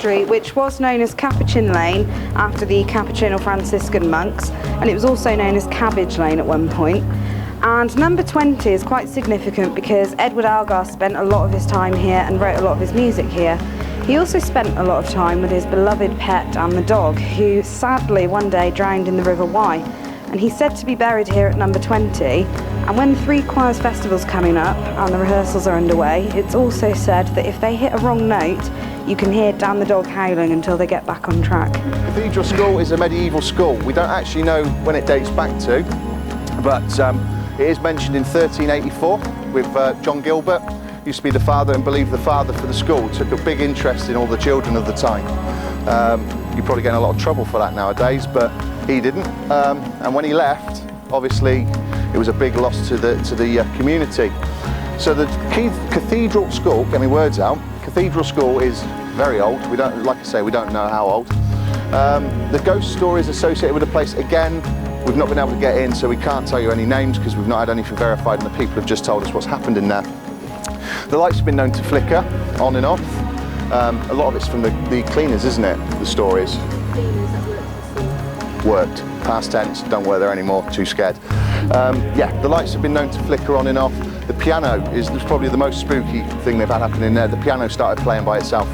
street, which was known as Capuchin Lane after the Capuchin or Franciscan monks, and it was also known as Cabbage Lane at one point. And number 20 is quite significant because Edward Elgar spent a lot of his time here and wrote a lot of his music here. He also spent a lot of time with his beloved pet and the dog, who sadly one day drowned in the River Wye. And he's said to be buried here at number 20. And when the Three Choirs Festival's coming up and the rehearsals are underway, it's also said that if they hit a wrong note, you can hear Dan the dog howling until they get back on track. Cathedral School is a medieval school. We don't actually know when it dates back to, but it is mentioned in 1384 with John Gilbert. Used to be the father and believed the father for the school, took a big interest in all the children of the time. You're probably getting a lot of trouble for that nowadays, but he didn't. And when he left, obviously it was a big loss to the community. So the Cathedral School, get my words out, Cathedral School is very old. We don't, like I say, we don't know how old. The ghost stories associated with the place, again, we've not been able to get in, so we can't tell you any names because we've not had anything verified and the people have just told us what's happened in there. The lights have been known to flicker on and off. A lot of it's from the cleaners, isn't it, the stories? Worked. Past tense, don't work there anymore, too scared. Yeah, the lights have been known to flicker on and off. The piano is probably the most spooky thing they've had happen in there. The piano started playing by itself.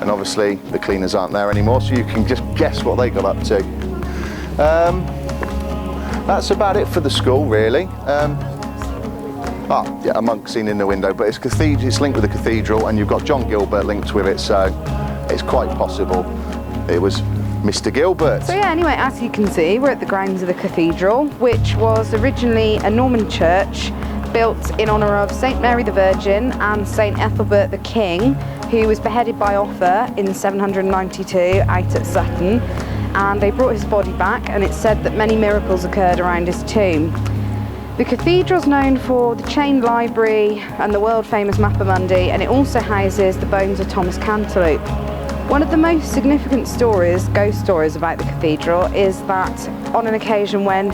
And obviously the cleaners aren't there anymore, so you can just guess what they got up to. That's about it for the school, really. Yeah, a monk seen in the window, but it's linked with the cathedral, and you've got John Gilbert linked with it, so it's quite possible it was Mr. Gilbert. So yeah, anyway, as you can see, we're at the grounds of the cathedral, which was originally a Norman church built in honour of St. Mary the Virgin and St. Ethelbert the King, who was beheaded by Offa in 792 out at Sutton, and they brought his body back, and it's said that many miracles occurred around his tomb. The cathedral's known for the chained library and the world-famous Mappa Mundi, and it also houses the bones of Thomas Cantilupe. One of the most significant stories, ghost stories about the cathedral, is that on an occasion when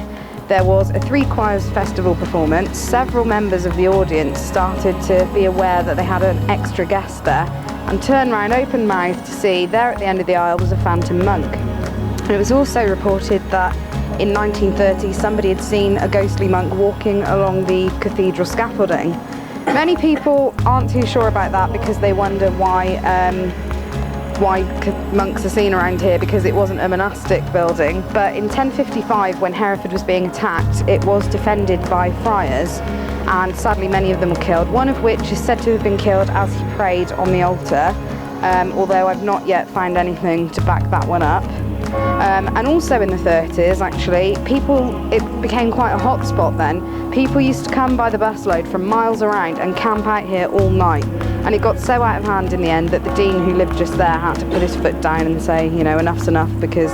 there was a Three Choirs Festival performance, several members of the audience started to be aware that they had an extra guest there and turned round open-mouthed to see there at the end of the aisle was a phantom monk. And it was also reported that in 1930 somebody had seen a ghostly monk walking along the cathedral scaffolding. Many people aren't too sure about that because they wonder why monks are seen around here, because it wasn't a monastic building. But in 1055, when Hereford was being attacked, it was defended by friars, and sadly many of them were killed, one of which is said to have been killed as he prayed on the altar, although I've not yet found anything to back that one up. And also in the 30s, actually, it became quite a hot spot then. People used to come by the busload from miles around and camp out here all night. And it got so out of hand in the end that the dean, who lived just there, had to put his foot down and say, you know, enough's enough, because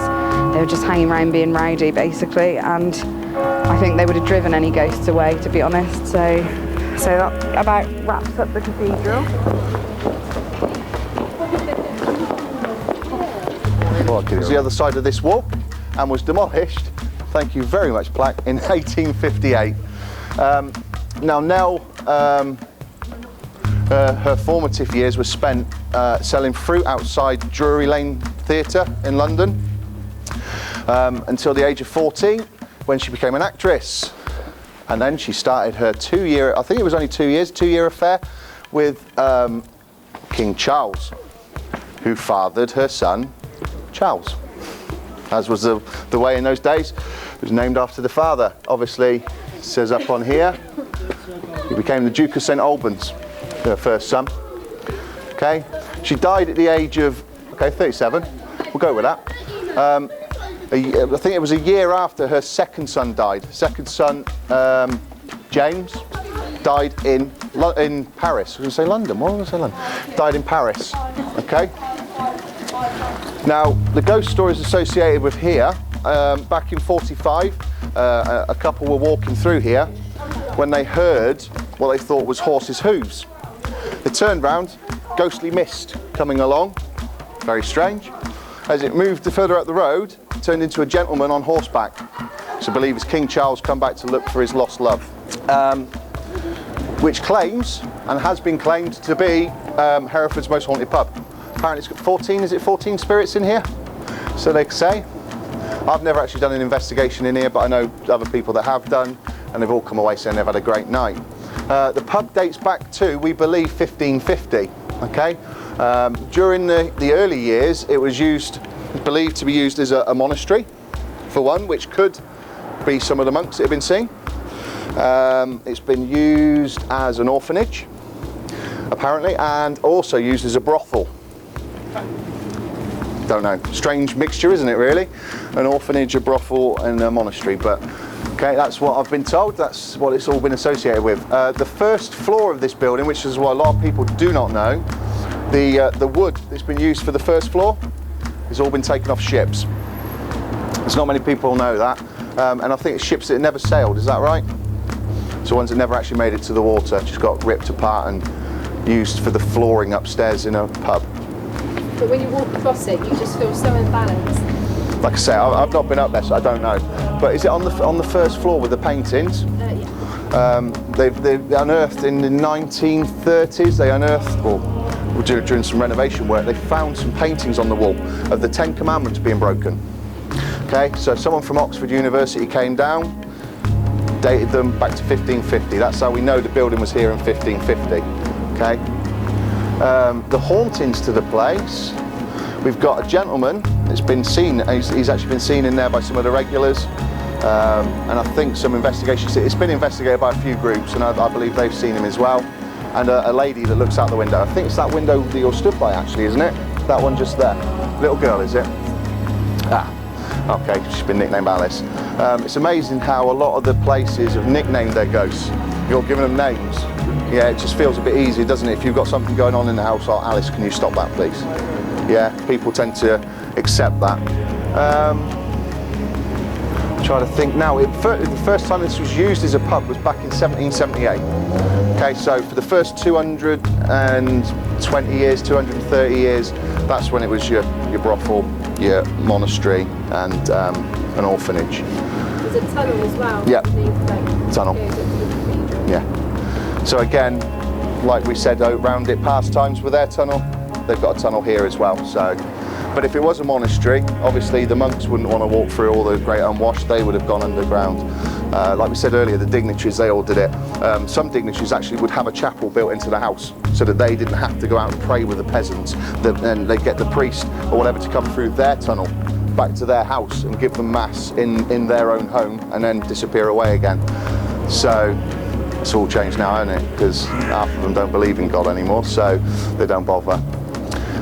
they were just hanging around being rowdy, basically. And I think they would have driven any ghosts away, to be honest. So that about wraps up the cathedral. It was the other side of this wall and was demolished, thank you very much, plaque, in 1858. Now Nell, her formative years were spent selling fruit outside Drury Lane Theatre in London until the age of 14, when she became an actress. And then she started her 2-year, I think it was only 2 years, 2-year affair with King Charles, who fathered her son Charles, as was the way in those days. It was named after the father. Obviously, it says up on here, he became the Duke of St Albans, her first son. Okay, she died at the age of 37. We'll go with that. I think it was a year after her second son died. Second son, James, died in Paris. I was going to say London. What was I going to say London? Died in Paris. Okay. Now, the ghost stories associated with here, back in 45, a couple were walking through here when they heard what they thought was horses' hooves. They turned round, ghostly mist coming along, very strange. As it moved further up the road, it turned into a gentleman on horseback. So I believe it's King Charles come back to look for his lost love. Which claims, and has been claimed, to be Hereford's most haunted pub. Apparently it's got 14, is it 14 spirits in here? So they say. I've never actually done an investigation in here, but I know other people that have done, and they've all come away saying they've had a great night. The pub dates back to, we believe, 1550, okay? During the early years, it was believed to be used as a monastery, for one, which could be some of the monks that have been seen. It's been used as an orphanage, apparently, and also used as a brothel. Don't know, strange mixture, isn't it, really? An orphanage, a brothel, and a monastery, but okay, that's what I've been told, that's what it's all been associated with. The first floor of this building, which is what a lot of people do not know, the wood that's been used for the first floor has all been taken off ships. There's not many people know that, and I think it's ships that never sailed, is that right? So ones that never actually made it to the water, just got ripped apart and used for the flooring upstairs in a pub. But when you walk across it, you just feel so imbalanced. Like I say, I've not been up there, so I don't know. But is it on the first floor with the paintings? Yeah. They've unearthed in the 1930s. They unearthed, or during some renovation work, they found some paintings on the wall of the 10 Commandments being broken. Okay, so someone from Oxford University came down, dated them back to 1550. That's how we know the building was here in 1550. Okay. The hauntings to the place, we've got a gentleman that's been seen, he's actually been seen in there by some of the regulars, and I think some investigations, it's been investigated by a few groups, and I believe they've seen him as well, and a lady that looks out the window. I think it's that window that you're stood by, actually, isn't it? That one just there. Little girl, is it? Ah, okay, she's been nicknamed Alice. It's amazing how a lot of the places have nicknamed their ghosts. You're giving them names. Yeah, it just feels a bit easier, doesn't it? If you've got something going on in the house, oh, Alice, can you stop that, please? Yeah, people tend to accept that. Trying to think now, the first time this was used as a pub was back in 1778. Okay, so for the first 220 years, 230 years, that's when it was your brothel, your monastery, and an orphanage. There's a tunnel as well. Yeah, Like, tunnel. Yeah. So again, like we said, around it, past times with their tunnel, they've got a tunnel here as well. So, but if it was a monastery, obviously the monks wouldn't want to walk through all the great unwashed. They would have gone underground. Like we said earlier, the dignitaries, they all did it. Some dignitaries actually would have a chapel built into the house so that they didn't have to go out and pray with the peasants. Then they'd get the priest or whatever to come through their tunnel back to their house and give them mass in their own home and then disappear away again. So it's all changed now, isn't it? Because half of them don't believe in God anymore, so they don't bother.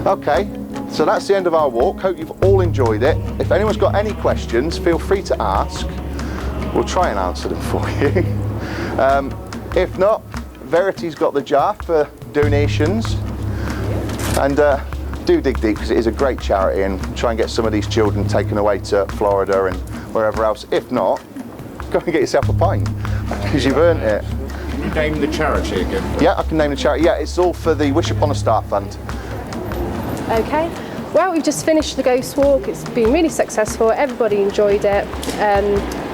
Okay, so that's the end of our walk. Hope you've all enjoyed it. If anyone's got any questions, feel free to ask. We'll try and answer them for you. If not, Verity's got the jar for donations. And do dig deep, because it is a great charity, and try and get some of these children taken away to Florida and wherever else. If not, go and get yourself a pint, because you've earned it. Can you name the charity again? Yeah, I can name the charity. Yeah, it's all for the Wish Upon a Star Fund. Okay. Well, we've just finished the Ghost Walk. It's been really successful. Everybody enjoyed it.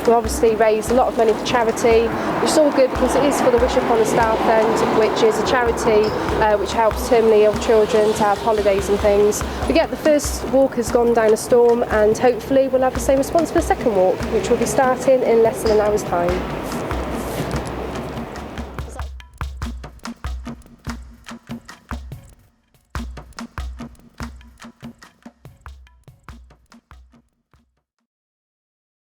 We obviously raised a lot of money for charity, which is all good because it is for the Wish Upon a Star Fund, which is a charity which helps terminally ill children to have holidays and things. But yeah, the first walk has gone down a storm, and hopefully we'll have the same response for the second walk, which will be starting in less than an hour's time.